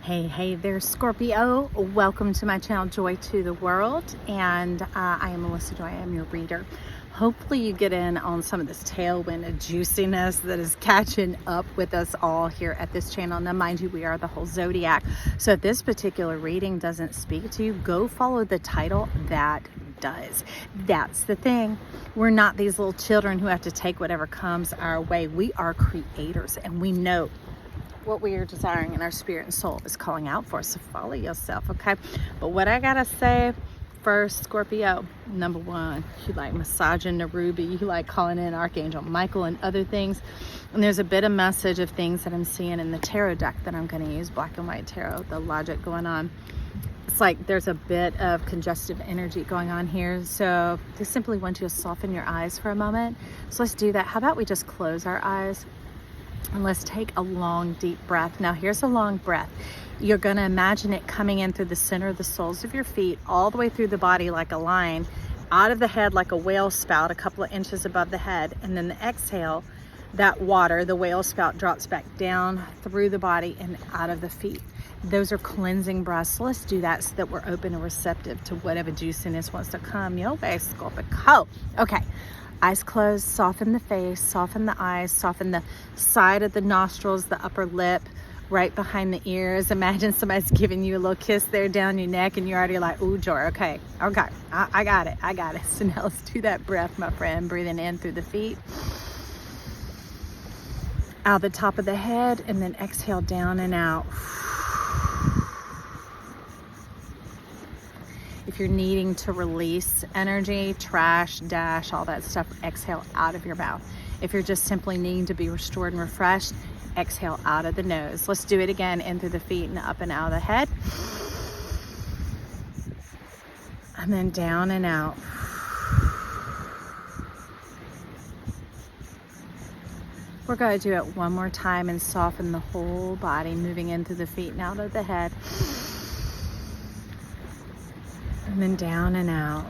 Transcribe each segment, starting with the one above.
Hey there, Scorpio. Welcome to my channel, Joy to the World. And I am Melissa Joy. I am your reader. Hopefully you get in on some of this tailwind of juiciness that is catching up with us all here at this channel. Now, mind you, we are the whole zodiac. So if this particular reading doesn't speak to you, go follow the title that does. That's the thing. We're not these little children who have to take whatever comes our way. We are creators, and we know what we are desiring in our spirit and soul is calling out for us. So follow yourself, okay? But what I gotta say first, Scorpio, number one, you like massaging the ruby, you like calling in Archangel Michael and other things. And there's a bit of message of things that I'm seeing in the tarot deck that I'm going to use, black and white tarot, the logic going on. It's like there's a bit of congestive energy going on here. So I simply want you to soften your eyes for a moment. So let's do that. How about we just close our eyes? And let's take a long, deep breath. Now, here's a long breath. You're going to imagine it coming in through the center of the soles of your feet, all the way through the body like a line, out of the head like a whale spout, a couple of inches above the head. And then the exhale, that water, the whale spout, drops back down through the body and out of the feet. Those are cleansing breaths. So let's do that so that we're open and receptive to whatever juiciness wants to come your way, Scorpio. Okay. Eyes closed, soften the face, soften the eyes, soften the side of the nostrils, the upper lip, right behind the ears. Imagine somebody's giving you a little kiss there down your neck and you're already like, ooh, joy, okay, I got it. So now let's do that breath, my friend, breathing in through the feet, out the top of the head, and then exhale down and out. If you're needing to release energy, trash, dash, all that stuff, exhale out of your mouth. If you're just simply needing to be restored and refreshed, exhale out of the nose. Let's do it again, in through the feet and up and out of the head. And then down and out. We're going to do it one more time and soften the whole body, moving in through the feet and out of the head. And then down and out.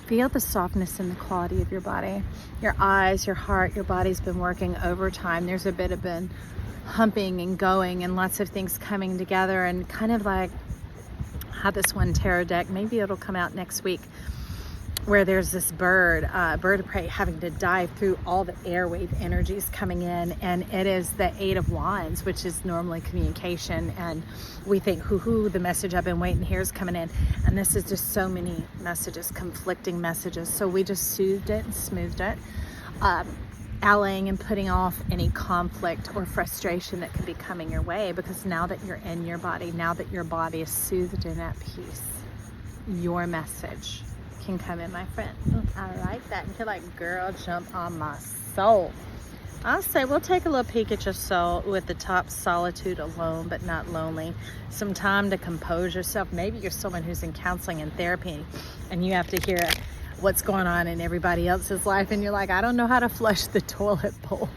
Feel the softness and the quality of your body. Your eyes, your heart, your body's been working overtime. There's a bit of been humping and going and lots of things coming together, and kind of like how this one tarot deck, maybe it'll come out next week, where there's this bird of prey having to dive through all the airwave energies coming in, and it is the Eight of Wands, which is normally communication, and we think, the message I've been waiting here is coming in, and this is just so many messages, conflicting messages. So we just soothed it and smoothed it, allaying and putting off any conflict or frustration that could be coming your way, because now that you're in your body, now that your body is soothed and at peace, your message can come in, my friend. I like that. And you're like, girl, jump on my soul. I'll say we'll take a little peek at your soul with the top, solitude, alone but not lonely. Some time to compose yourself. Maybe you're someone who's in counseling and therapy and you have to hear what's going on in everybody else's life, and you're like, I don't know how to flush the toilet bowl,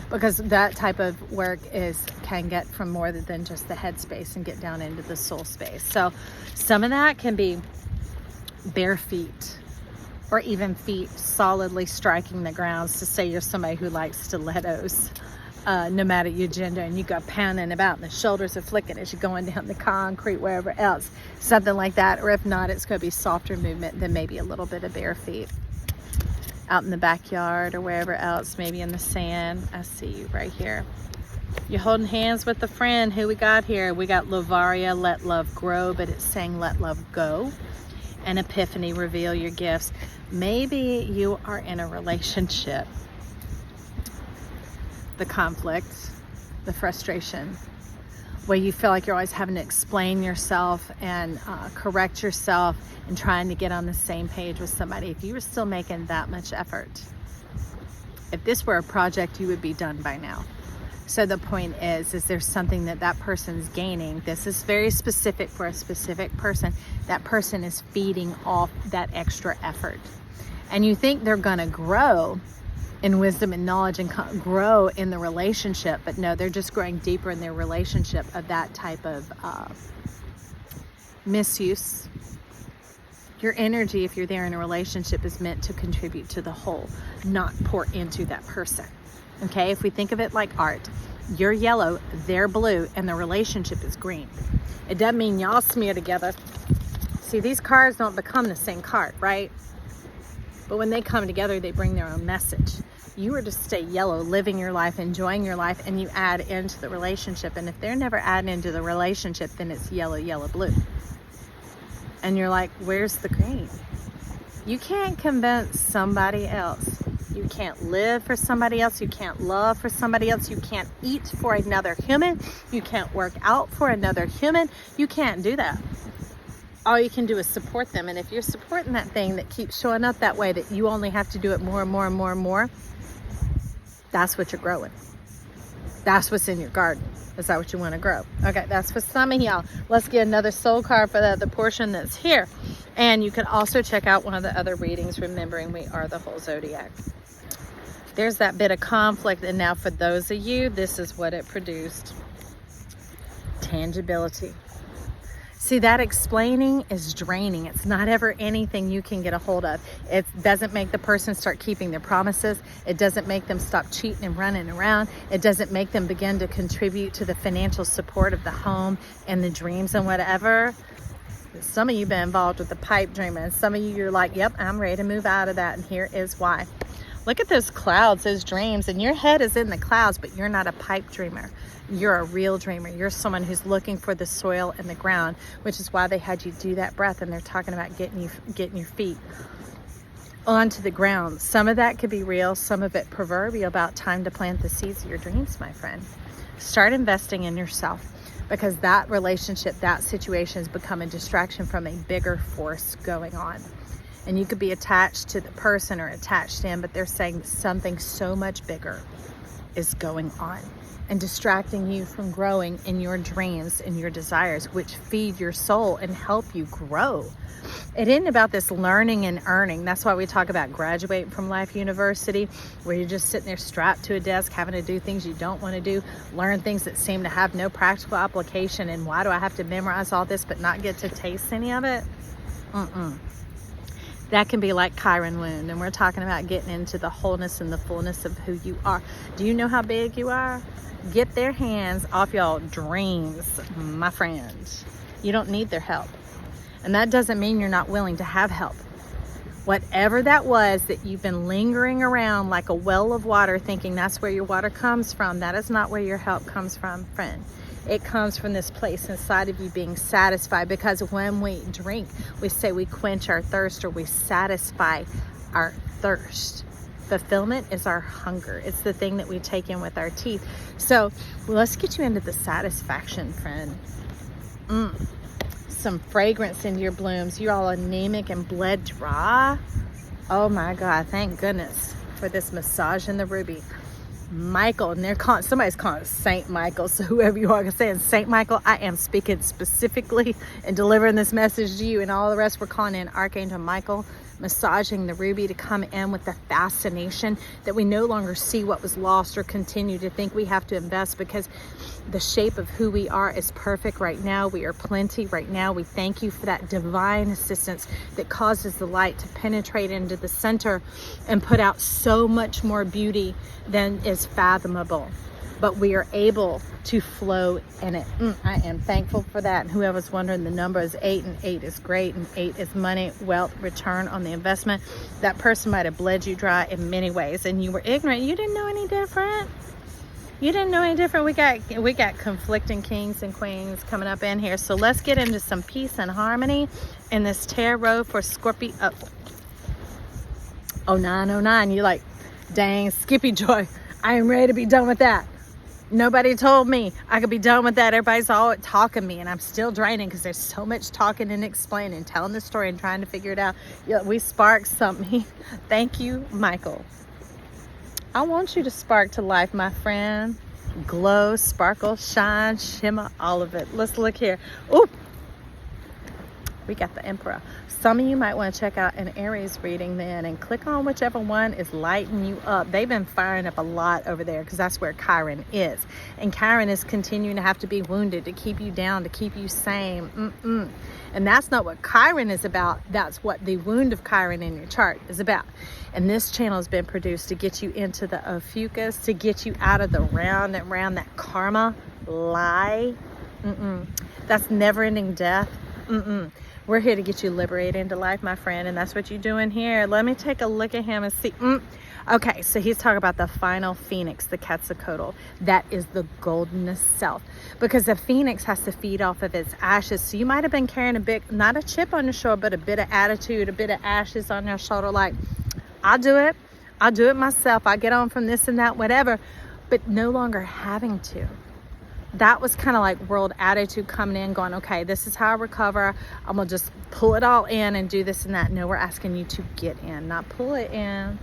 because that type of work can get from more than just the head space and get down into the soul space. So some of that can be bare feet, or even feet solidly striking the grounds, to say you're somebody who likes stilettos, no matter your gender, and you go pounding about and the shoulders are flicking as you're going down the concrete, wherever else, something like that. Or if not, it's going to be softer movement than maybe a little bit of bare feet out in the backyard or wherever else, maybe in the sand. I see you right here. You're holding hands with a friend. Who we got here? We got Lovaria, let love grow, but it's saying let love go. And Epiphany, reveal your gifts. Maybe you are in a relationship, the conflict, the frustration, where you feel like you're always having to explain yourself and correct yourself and trying to get on the same page with somebody. If you were still making that much effort, if this were a project, you would be done by now. So the point is there something that person's gaining? This is very specific for a specific person. That person is feeding off that extra effort. And you think they're gonna grow in wisdom and knowledge and grow in the relationship, but no, they're just growing deeper in their relationship of that type of misuse. Your energy, if you're there in a relationship, is meant to contribute to the whole, not pour into that person. Okay, if we think of it like art, you're yellow, they're blue, and the relationship is green. It doesn't mean y'all smear together. See, these cards don't become the same card, right? But when they come together, they bring their own message. You are to stay yellow, living your life, enjoying your life, and you add into the relationship. And if they're never adding into the relationship, then it's yellow, yellow, blue. And you're like, where's the green? You can't convince somebody else. You can't live for somebody else. You can't love for somebody else. You can't eat for another human. You can't work out for another human. You can't do that. All you can do is support them. And if you're supporting that thing that keeps showing up that way, that you only have to do it more and more and more and more, that's what you're growing. That's what's in your garden. Is that what you want to grow? Okay, that's for some of y'all. Let's get another soul card for the other portion that's here. And you can also check out one of the other readings, remembering we are the whole zodiac. There's that bit of conflict. And now for those of you, this is what it produced. Tangibility. See, that explaining is draining. It's not ever anything you can get a hold of. It doesn't make the person start keeping their promises. It doesn't make them stop cheating and running around. It doesn't make them begin to contribute to the financial support of the home and the dreams and whatever. Some of you have been involved with the pipe dreaming. And some of you, you're like, yep, I'm ready to move out of that. And here is why. Look at those clouds, those dreams, and your head is in the clouds, but you're not a pipe dreamer. You're a real dreamer. You're someone who's looking for the soil and the ground, which is why they had you do that breath. And they're talking about getting your feet onto the ground. Some of that could be real. Some of it proverbial, about time to plant the seeds of your dreams, my friend. Start investing in yourself, because that relationship, that situation has become a distraction from a bigger force going on. And you could be attached to the person or attached to him, but they're saying something so much bigger is going on and distracting you from growing in your dreams and your desires, which feed your soul and help you grow. It isn't about this learning and earning. That's why we talk about graduating from Life University, where you're just sitting there strapped to a desk, having to do things you don't want to do, learn things that seem to have no practical application. And why do I have to memorize all this but not get to taste any of it? That can be like Chiron wound. And we're talking about getting into the wholeness and the fullness of who you are. Do you know how big you are? Get their hands off y'all dreams, my friend. You don't need their help. And that doesn't mean you're not willing to have help. Whatever that was that you've been lingering around like a well of water, thinking that's where your water comes from, that is not where your help comes from, friend. It comes from this place inside of you being satisfied, because when we drink, we say we quench our thirst, or we satisfy our thirst. Fulfillment is our hunger. It's the thing that we take in with our teeth. So let's get you into the satisfaction, friend. Some fragrance into your blooms. You're all anemic and bled dry. Oh my God, thank goodness for this massage in the ruby. Michael, and somebody's calling it Saint Michael, so whoever you are saying Saint Michael, I am speaking specifically and delivering this message to you, and all the rest we're calling in Archangel Michael, massaging the ruby to come in with the fascination that we no longer see what was lost or continue to think we have to invest, because the shape of who we are is perfect right now. We are plenty right now. We thank you for that divine assistance that causes the light to penetrate into the center and put out so much more beauty than is fathomable. But we are able to flow in it. I am thankful for that. And whoever's wondering, the number is 8, and 8 is great, and 8 is money, wealth, return on the investment. That person might have bled you dry in many ways, and you were ignorant. You didn't know any different. You didn't know any different. We got conflicting kings and queens coming up in here. So let's get into some peace and harmony in this tarot for Scorpio. 0909. You're like, dang, Skippy Joy, I am ready to be done with that. Nobody told me I could be done with that. Everybody's all talking me, and I'm still draining because there's so much talking and explaining, telling the story and trying to figure it out. Yeah, we sparked something. Thank you, Michael. I want you to spark to life, my friend. Glow, sparkle, shine, shimmer, all of it. Let's look here. Ooh. We got the Emperor. Some of you might want to check out an Aries reading then and click on whichever one is lighting you up. They've been firing up a lot over there because that's where Chiron is. And Chiron is continuing to have to be wounded to keep you down, to keep you sane. And that's not what Chiron is about. That's what the wound of Chiron in your chart is about. And this channel has been produced to get you into the Ophiuchus, to get you out of the round and round, that karma lie. That's never-ending death. We're here to get you liberated into life, my friend, and that's what you're doing here. Let me take a look at him and see. Okay, so he's talking about the final phoenix, the Quetzalcoatl. That is the goldenest self, because the phoenix has to feed off of its ashes. So you might have been carrying a bit, not a chip on your shoulder, but a bit of attitude, a bit of ashes on your shoulder, like, I'll do it myself, I get on from this and that, whatever, but no longer having to. That was kind of like world attitude coming in, going, okay, this is how I recover. I'm gonna just pull it all in and do this and that. No, we're asking you to get in, not pull it in.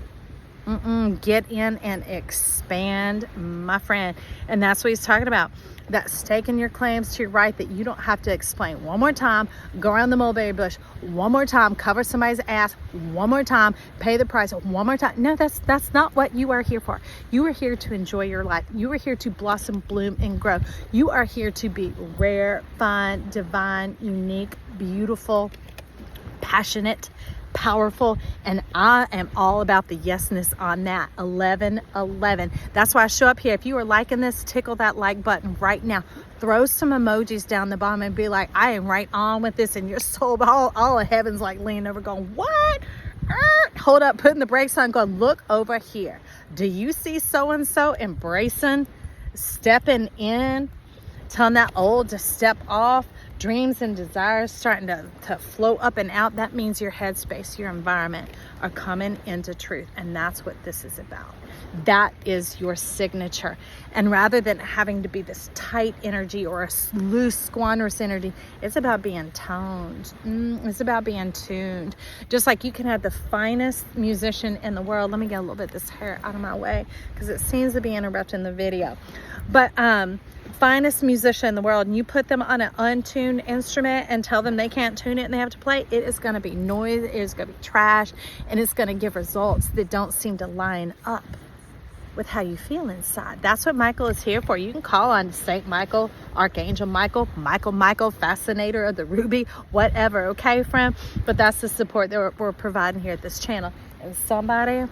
Get in and expand, my friend. And that's what he's talking about. That staking your claims to your right, that you don't have to explain one more time, go around the mulberry bush one more time, cover somebody's ass one more time, pay the price one more time. No, that's not what you are here for. You are here to enjoy your life. You are here to blossom, bloom, and grow. You are here to be rare, fine, divine, unique, beautiful, passionate, powerful, and I am all about the yesness on that. 1111. That's why I show up here. If you are liking this, tickle that like button right now. Throw some emojis down the bottom and be like, I am right on with this, and your soul, all of heaven's like leaning over going, what? Hold up, putting the brakes on, going, look over here. Do you see so-and-so embracing, stepping in, telling that old to step off? Dreams and desires starting to flow up and out. That means your headspace, your environment are coming into truth. And that's what this is about. That is your signature. And rather than having to be this tight energy or a loose, squandrous energy, it's about being toned. It's about being tuned. Just like you can have the finest musician in the world. Let me get a little bit of this hair out of my way because it seems to be interrupting the video. But finest musician in the world, and you put them on an untuned instrument and tell them they can't tune it and they have to play, it is going to be noise, it is going to be trash, and it's going to give results that don't seem to line up with how you feel inside. That's what Michael is here for. You can call on Saint Michael, Archangel Michael, Michael, Fascinator of the Ruby, whatever, okay, friend? But that's the support that we're providing here at this channel. And somebody,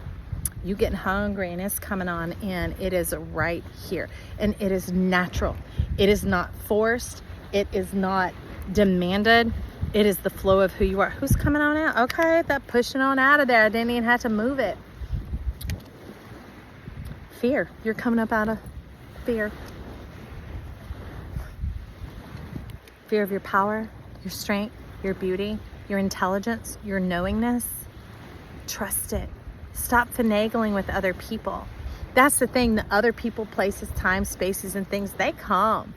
you getting hungry and it's coming on in, it is right here. And it is natural. It is not forced. It is not demanded. It is the flow of who you are. Who's coming on out? Okay, that pushing on out of there. I didn't even have to move it. Fear. You're coming up out of fear. Fear of your power, your strength, your beauty, your intelligence, your knowingness. Trust it. Stop finagling with other people. That's the thing. The other people, places, time, spaces, and things, they come.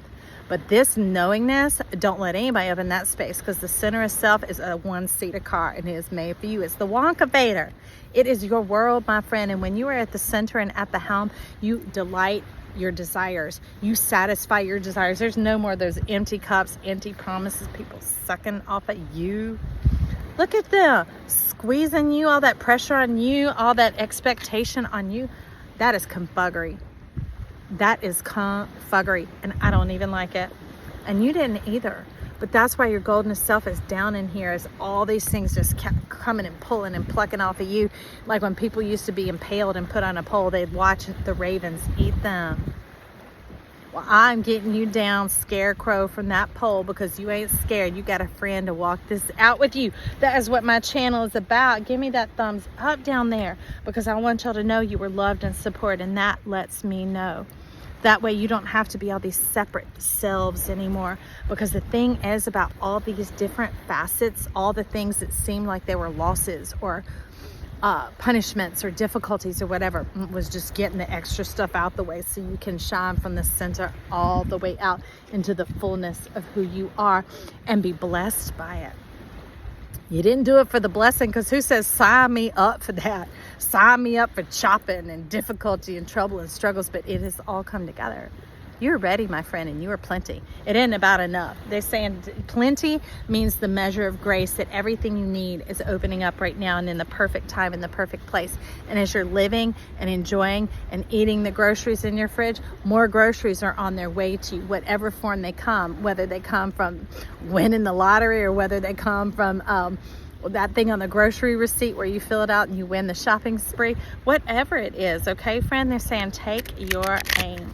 But this knowingness, don't let anybody up in that space, because the center of self is a one-seater car and it is made for you. It's the Wonka Vader. It is your world, my friend. And when you are at the center and at the helm, you delight your desires. You satisfy your desires. There's no more of those empty cups, empty promises, people sucking off at you. Look at them squeezing you, all that pressure on you, all that expectation on you. That is confuggery. That is confuggery, and I don't even like it. And you didn't either. But that's why your goldenest self is down in here, as all these things just kept coming and pulling and plucking off of you. Like when people used to be impaled and put on a pole, they'd watch the ravens eat them. Well, I'm getting you down, scarecrow, from that pole, because you ain't scared. You got a friend to walk this out with you. That is what my channel is about. Give me that thumbs up down there, because I want y'all to know you were loved and supported, and that lets me know. That way you don't have to be all these separate selves anymore, because the thing is about all these different facets, all the things that seemed like they were losses or punishments or difficulties or whatever, was just getting the extra stuff out the way so you can shine from the center all the way out into the fullness of who you are and be blessed by it. You didn't do it for the blessing, because who says sign me up for that? Sign me up for chopping and difficulty and trouble and struggles, but it has all come together. You are ready, my friend, and you are plenty. It isn't about enough. They're saying plenty means the measure of grace, that everything you need is opening up right now and in the perfect time, in the perfect place. And as you're living and enjoying and eating the groceries in your fridge, more groceries are on their way to you, whatever form they come, whether they come from winning the lottery or whether they come from that thing on the grocery receipt where you fill it out and you win the shopping spree, whatever it is, okay, friend? They're saying take your aim.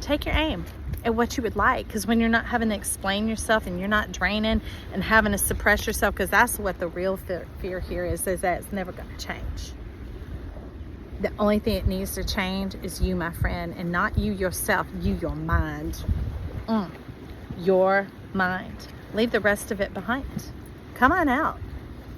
Take your aim at what you would like, because when you're not having to explain yourself and you're not draining and having to suppress yourself, because that's what the real fear here is that it's never going to change. The only thing it needs to change is you, my friend, and not you yourself, your mind. Your mind. Leave the rest of it behind. Come on out,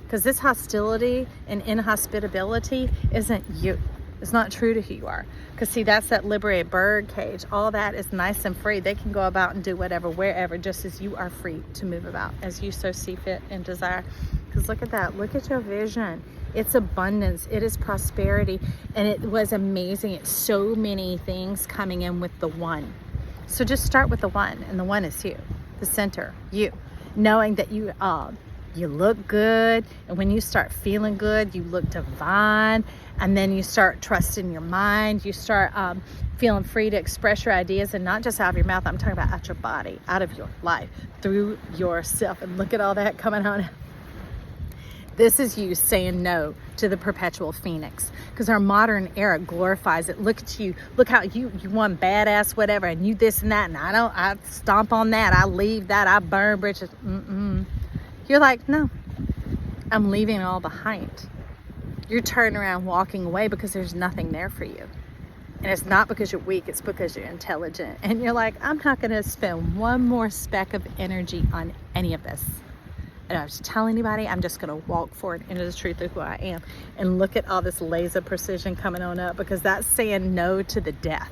because this hostility and inhospitability isn't you. It's not true to who you are. Because see, that's that liberated bird cage. All that is nice and free. They can go about and do whatever, wherever, just as you are free to move about as you so see fit and desire. Because look at that. Look at your vision. It's abundance. It is prosperity. And it was amazing. It's so many things coming in with the one. So just start with the one. And the one is you. The center. You. Knowing that you look good, and when you start feeling good, you look divine, and then you start trusting your mind. You start feeling free to express your ideas, and not just out of your mouth. I'm talking about out your body, out of your life, through yourself. And look at all that coming on. This is you saying no to the perpetual phoenix, because our modern era glorifies it. Look at you. Look how you one badass whatever, and you this and that, and I stomp on that, I leave that, I burn bridges. You're like, no, I'm leaving it all behind. You're turning around, walking away, because there's nothing there for you. And it's not because you're weak, it's because you're intelligent. And you're like, I'm not going to spend one more speck of energy on any of this. And I was telling anybody, I'm just going to walk forward into the truth of who I am. And look at all this laser precision coming on up, because that's saying no to the death,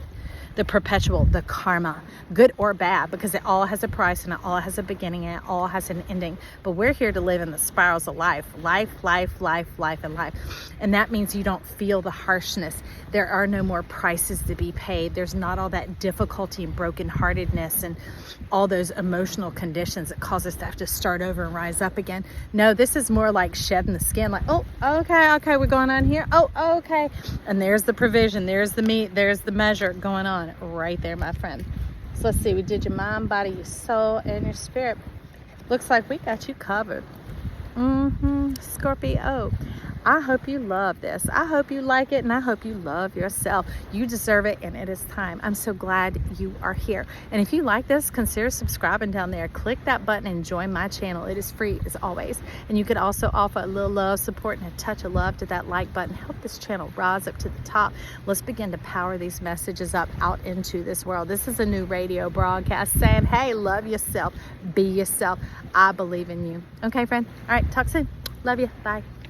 the perpetual, the karma, good or bad, because it all has a price and it all has a beginning and it all has an ending. But we're here to live in the spirals of life, life, life, life, life, and life. And that means you don't feel the harshness. There are no more prices to be paid. There's not all that difficulty and brokenheartedness and all those emotional conditions that cause us to have to start over and rise up again. No, this is more like shedding the skin, like, oh, okay, we're going on here. Oh, okay. And there's the provision, there's the meat, there's the measure going on right there, my friend. So let's see, we did your mind, body, your soul, and your spirit. Looks like we got you covered. Scorpio. I hope you love this. I hope you like it, and I hope you love yourself. You deserve it, and it is time. I'm so glad you are here. And if you like this, consider subscribing down there. Click that button and join my channel. It is free as always. And you could also offer a little love, support, and a touch of love to that like button. Help this channel rise up to the top. Let's begin to power these messages up out into this world. This is a new radio broadcast saying, hey, love yourself. Be yourself. I believe in you. Okay, friend? All right, talk soon. Love you. Bye.